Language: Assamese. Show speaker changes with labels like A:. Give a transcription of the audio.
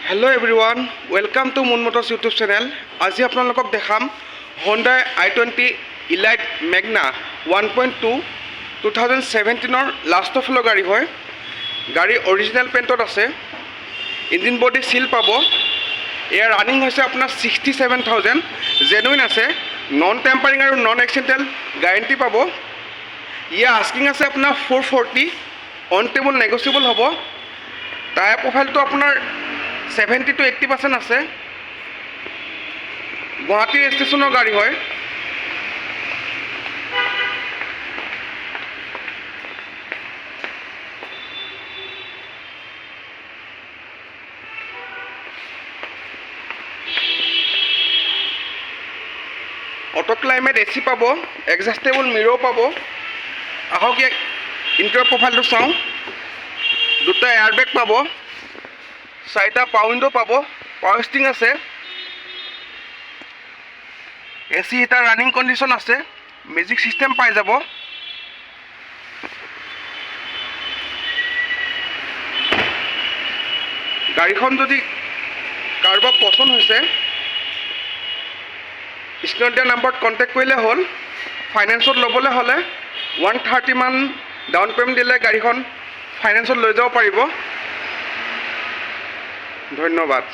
A: Hello everyone, welcome to Moon Motors YouTube channel. আজি আপোনালোকক দেখাম Hyundai i20 Elite Magna 1.2 2017 last of গাড়ী হয়। গাড়ী অৰিজিনাল পেইণ্টত আছে। ইঞ্জিন বডি সিল পাব। এয়াৰ ৰানিং হৈছে আপোনাৰ 67000 জেনুইন আছে। নন টেম্পাৰিং আৰু নন এক্সিডেণ্টেল গ্যাৰান্টি পাব। ইয়া আস্কিং আছে আপোনাৰ 440 অন টেবল নেগোচিয়েবল হ'ব। টায়াৰ প্ৰফাইলটো আপোনাৰ 70 to 80% আছে। গুৱাহাটী ষ্টেচনৰ গাড়ী হয়। অটো ক্লাইমেট এচি পাব, এডজাষ্টেবল মিৰৰ পাব। আহক ইয়াক ইণ্টেৰিয়ৰ প্ৰফাইলটো চাওঁ। দুটা এয়াৰবেগ পাব, 4টা পাৱাৰ উইণ্ডো পাব, পাৱাৰ ষ্টিং আছে, এচি হিটাৰ ৰানিং কণ্ডিশ্যন আছে, মিউজিক চিষ্টেম পাই যাব। গাড়ীখন যদি কাৰোবাৰ পচন্দ হৈছে স্ক্ৰীনত দিয়া নাম্বাৰত কণ্টেক্ট কৰিলে হ'ল। ফাইনেন্সত ল'বলৈ হ'লে 130 মান ডাউন পে'মেণ্ট দিলে গাড়ীখন ফাইনেন্সত লৈ যাব পাৰিব। ধন্যবাদ।